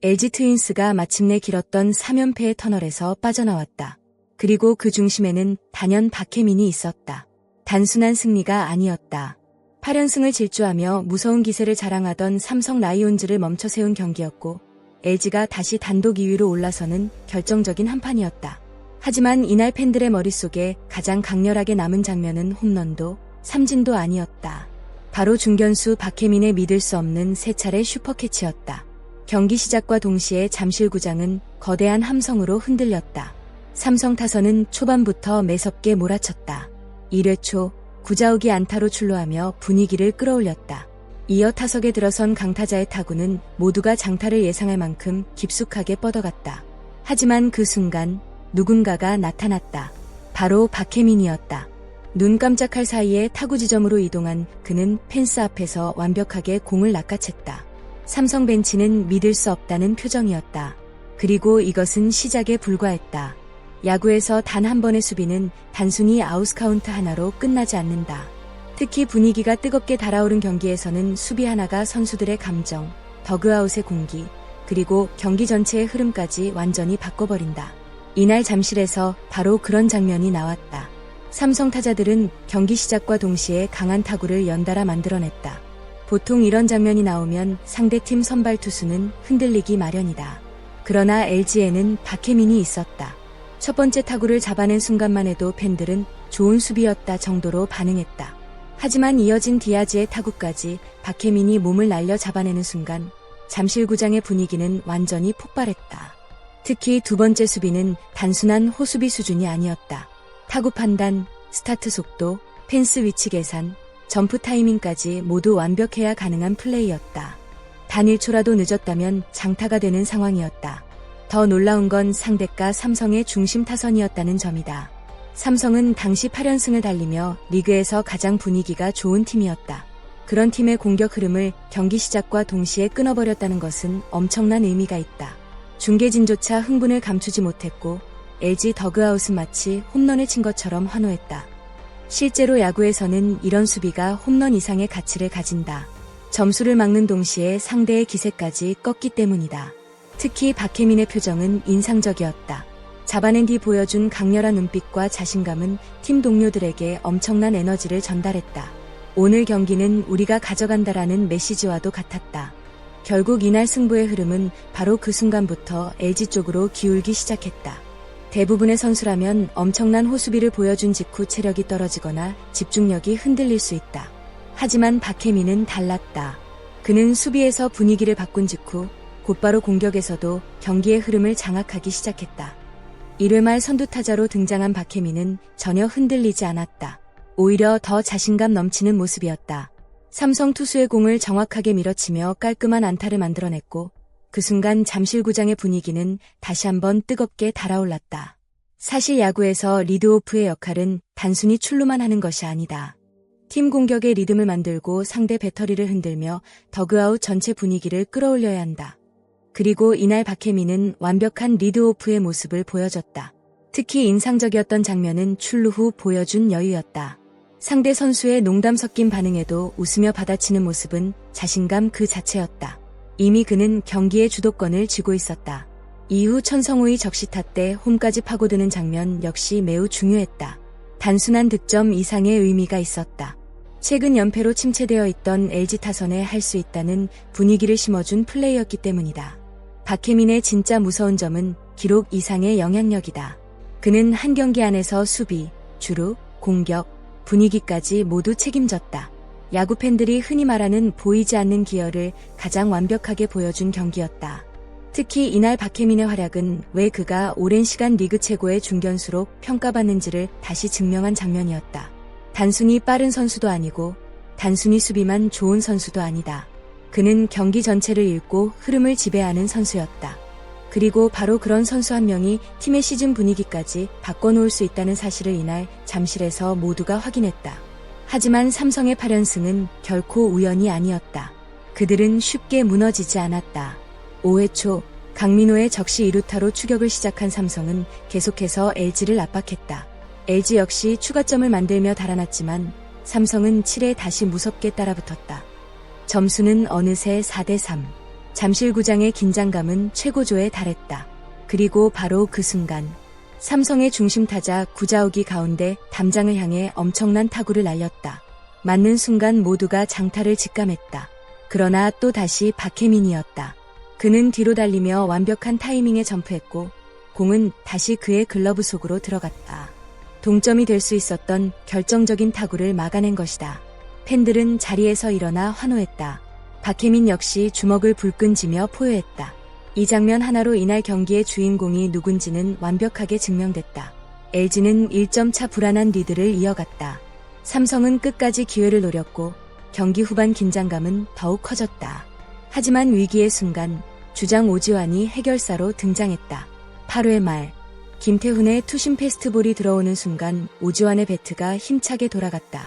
LG 트윈스가 마침내 길었던 3연패의 터널에서 빠져나왔다. 그리고 그 중심에는 단연 박혜민이 있었다. 단순한 승리가 아니었다. 8연승을 질주하며 무서운 기세를 자랑하던 삼성 라이온즈를 멈춰 세운 경기였고 LG가 다시 단독 2위로 올라서는 결정적인 한판이었다. 하지만 이날 팬들의 머릿속에 가장 강렬하게 남은 장면은 홈런도 삼진도 아니었다. 바로 중견수 박혜민의 믿을 수 없는 세 차례 슈퍼캐치였다. 경기 시작과 동시에 잠실구장은 거대한 함성으로 흔들렸다. 삼성 타선은 초반부터 매섭게 몰아쳤다. 1회 초 구자욱이 안타로 출루하며 분위기를 끌어올렸다. 이어 타석에 들어선 강타자의 타구는 모두가 장타를 예상할 만큼 깊숙하게 뻗어갔다. 하지만 그 순간 누군가가 나타났다. 바로 박혜민이었다. 눈 깜짝할 사이에 타구 지점으로 이동한 그는 펜스 앞에서 완벽하게 공을 낚아챘다. 삼성 벤치는 믿을 수 없다는 표정이었다. 그리고 이것은 시작에 불과했다. 야구에서 단 한 번의 수비는 단순히 아웃 카운트 하나로 끝나지 않는다. 특히 분위기가 뜨겁게 달아오른 경기에서는 수비 하나가 선수들의 감정, 더그아웃의 공기, 그리고 경기 전체의 흐름까지 완전히 바꿔버린다. 이날 잠실에서 바로 그런 장면이 나왔다. 삼성 타자들은 경기 시작과 동시에 강한 타구를 연달아 만들어냈다. 보통 이런 장면이 나오면 상대팀 선발 투수는 흔들리기 마련이다. 그러나 LG에는 박혜민이 있었다. 첫 번째 타구를 잡아낸 순간만 해도 팬들은 좋은 수비였다 정도로 반응했다. 하지만 이어진 디아즈의 타구까지 박혜민이 몸을 날려 잡아내는 순간 잠실구장의 분위기는 완전히 폭발했다. 특히 두 번째 수비는 단순한 호수비 수준이 아니었다. 타구 판단, 스타트 속도, 펜스 위치 계산, 점프 타이밍까지 모두 완벽해야 가능한 플레이였다. 단 1초라도 늦었다면 장타가 되는 상황이었다. 더 놀라운 건 상대가 삼성의 중심 타선이었다는 점이다. 삼성은 당시 8연승을 달리며 리그에서 가장 분위기가 좋은 팀이었다. 그런 팀의 공격 흐름을 경기 시작과 동시에 끊어버렸다는 것은 엄청난 의미가 있다. 중계진조차 흥분을 감추지 못했고 LG 더그아웃은 마치 홈런을 친 것처럼 환호했다. 실제로 야구에서는 이런 수비가 홈런 이상의 가치를 가진다. 점수를 막는 동시에 상대의 기세까지 꺾기 때문이다. 특히 박혜민의 표정은 인상적이었다. 잡아낸 뒤 보여준 강렬한 눈빛과 자신감은 팀 동료들에게 엄청난 에너지를 전달했다. 오늘 경기는 우리가 가져간다라는 메시지와도 같았다. 결국 이날 승부의 흐름은 바로 그 순간부터 LG 쪽으로 기울기 시작했다. 대부분의 선수라면 엄청난 호수비를 보여준 직후 체력이 떨어지거나 집중력이 흔들릴 수 있다. 하지만 박혜민은 달랐다. 그는 수비에서 분위기를 바꾼 직후 곧바로 공격에서도 경기의 흐름을 장악하기 시작했다. 1회 말 선두타자로 등장한 박혜민은 전혀 흔들리지 않았다. 오히려 더 자신감 넘치는 모습이었다. 삼성 투수의 공을 정확하게 밀어치며 깔끔한 안타를 만들어냈고 그 순간 잠실구장의 분위기는 다시 한번 뜨겁게 달아올랐다. 사실 야구에서 리드오프의 역할은 단순히 출루만 하는 것이 아니다. 팀 공격의 리듬을 만들고 상대 배터리를 흔들며 더그아웃 전체 분위기를 끌어올려야 한다. 그리고 이날 박혜민은 완벽한 리드오프의 모습을 보여줬다. 특히 인상적이었던 장면은 출루 후 보여준 여유였다. 상대 선수의 농담 섞인 반응에도 웃으며 받아치는 모습은 자신감 그 자체였다. 이미 그는 경기의 주도권을 쥐고 있었다. 이후 천성우의 적시타 때 홈까지 파고드는 장면 역시 매우 중요했다. 단순한 득점 이상의 의미가 있었다. 최근 연패로 침체되어 있던 LG 타선에 할 수 있다는 분위기를 심어준 플레이였기 때문이다. 박혜민의 진짜 무서운 점은 기록 이상의 영향력이다. 그는 한 경기 안에서 수비, 주루, 공격, 분위기까지 모두 책임졌다. 야구 팬들이 흔히 말하는 보이지 않는 기여를 가장 완벽하게 보여준 경기였다. 특히 이날 박혜민의 활약은 왜 그가 오랜 시간 리그 최고의 중견수로 평가받는지를 다시 증명한 장면이었다. 단순히 빠른 선수도 아니고 단순히 수비만 좋은 선수도 아니다. 그는 경기 전체를 읽고 흐름을 지배하는 선수였다. 그리고 바로 그런 선수 한 명이 팀의 시즌 분위기까지 바꿔놓을 수 있다는 사실을 이날 잠실에서 모두가 확인했다. 하지만 삼성의 8연승은 결코 우연이 아니었다. 그들은 쉽게 무너지지 않았다. 5회 초 강민호의 적시 2루타로 추격을 시작한 삼성은 계속해서 LG를 압박했다. LG 역시 추가점을 만들며 달아났지만 삼성은 7회 다시 무섭게 따라붙었다. 점수는 어느새 4대3. 잠실구장의 긴장감은 최고조에 달했다. 그리고 바로 그 순간 삼성의 중심타자 구자욱이 가운데 담장을 향해 엄청난 타구를 날렸다. 맞는 순간 모두가 장타를 직감했다. 그러나 또 다시 박혜민이었다. 그는 뒤로 달리며 완벽한 타이밍에 점프했고 공은 다시 그의 글러브 속으로 들어갔다. 동점이 될 수 있었던 결정적인 타구를 막아낸 것이다. 팬들은 자리에서 일어나 환호했다. 박혜민 역시 주먹을 불끈 쥐며 포효했다. 이 장면 하나로 이날 경기의 주인공이 누군지는 완벽하게 증명됐다. LG는 1점 차 불안한 리드를 이어갔다. 삼성은 끝까지 기회를 노렸고 경기 후반 긴장감은 더욱 커졌다. 하지만 위기의 순간 주장 오지환이 해결사로 등장했다. 8회 말 김태훈의 투심 패스트볼이 들어오는 순간 오지환의 배트가 힘차게 돌아갔다.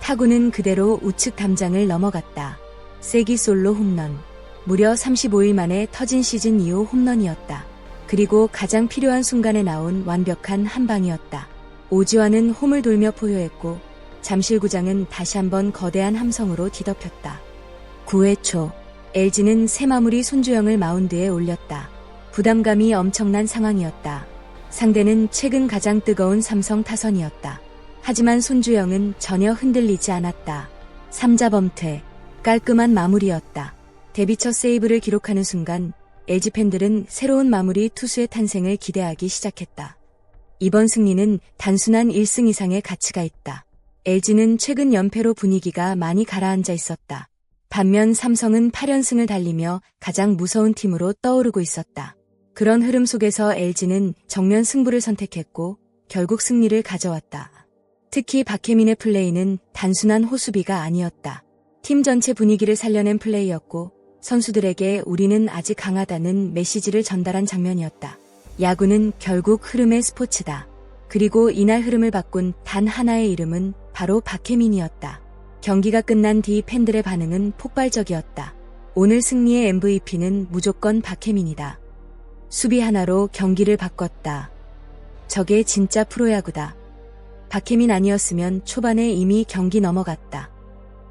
타구는 그대로 우측 담장을 넘어갔다. 세기 솔로 홈런. 무려 35일 만에 터진 시즌 2호 홈런이었다. 그리고 가장 필요한 순간에 나온 완벽한 한 방이었다. 오지환은 홈을 돌며 포효했고 잠실구장은 다시 한번 거대한 함성으로 뒤덮였다. 9회 초 LG는 새마무리 손주영을 마운드에 올렸다. 부담감이 엄청난 상황이었다. 상대는 최근 가장 뜨거운 삼성 타선이었다. 하지만 손주영은 전혀 흔들리지 않았다. 3자 범퇴, 깔끔한 마무리였다. 데뷔 첫 세이브를 기록하는 순간 LG 팬들은 새로운 마무리 투수의 탄생을 기대하기 시작했다. 이번 승리는 단순한 1승 이상의 가치가 있다. LG는 최근 연패로 분위기가 많이 가라앉아 있었다. 반면 삼성은 8연승을 달리며 가장 무서운 팀으로 떠오르고 있었다. 그런 흐름 속에서 LG는 정면 승부를 선택했고 결국 승리를 가져왔다. 특히 박혜민의 플레이는 단순한 호수비가 아니었다. 팀 전체 분위기를 살려낸 플레이였고 선수들에게 우리는 아직 강하다는 메시지를 전달한 장면이었다. 야구는 결국 흐름의 스포츠다. 그리고 이날 흐름을 바꾼 단 하나의 이름은 바로 박혜민이었다. 경기가 끝난 뒤 팬들의 반응은 폭발적이었다. 오늘 승리의 MVP는 무조건 박혜민이다. 수비 하나로 경기를 바꿨다. 저게 진짜 프로야구다. 박혜민 아니었으면 초반에 이미 경기 넘어갔다.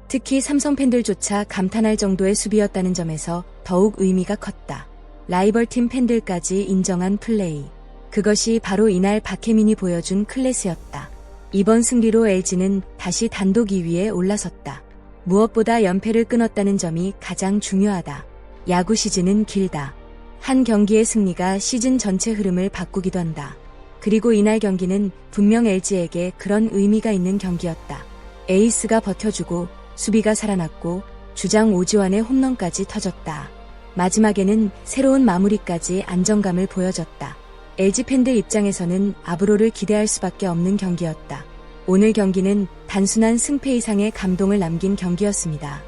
특히 삼성 팬들조차 감탄할 정도의 수비였다는 점에서 더욱 의미가 컸다. 라이벌팀 팬들까지 인정한 플레이. 그것이 바로 이날 박혜민이 보여준 클래스였다. 이번 승리로 LG는 다시 단독 2위에 올라섰다. 무엇보다 연패를 끊었다는 점이 가장 중요하다. 야구 시즌은 길다. 한 경기의 승리가 시즌 전체 흐름을 바꾸기도 한다. 그리고 이날 경기는 분명 LG에게 그런 의미가 있는 경기였다. 에이스가 버텨주고 수비가 살아났고 주장 오지환의 홈런까지 터졌다. 마지막에는 새로운 마무리까지 안정감을 보여줬다. LG 팬들 입장에서는 앞으로를 기대할 수밖에 없는 경기였다. 오늘 경기는 단순한 승패 이상의 감동을 남긴 경기였습니다.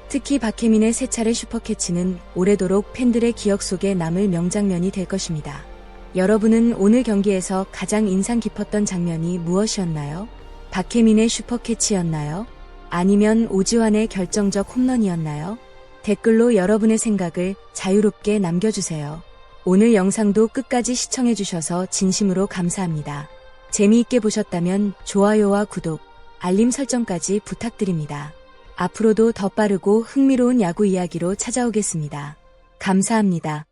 특히 박혜민의 세 차례 슈퍼캐치는 오래도록 팬들의 기억 속에 남을 명장면이 될 것입니다. 여러분은 오늘 경기에서 가장 인상 깊었던 장면이 무엇이었나요? 박혜민의 슈퍼캐치였나요? 아니면 오지환의 결정적 홈런이었나요? 댓글로 여러분의 생각을 자유롭게 남겨주세요. 오늘 영상도 끝까지 시청해주셔서 진심으로 감사합니다. 재미있게 보셨다면 좋아요와 구독, 알림 설정까지 부탁드립니다. 앞으로도 더 빠르고 흥미로운 야구 이야기로 찾아오겠습니다. 감사합니다.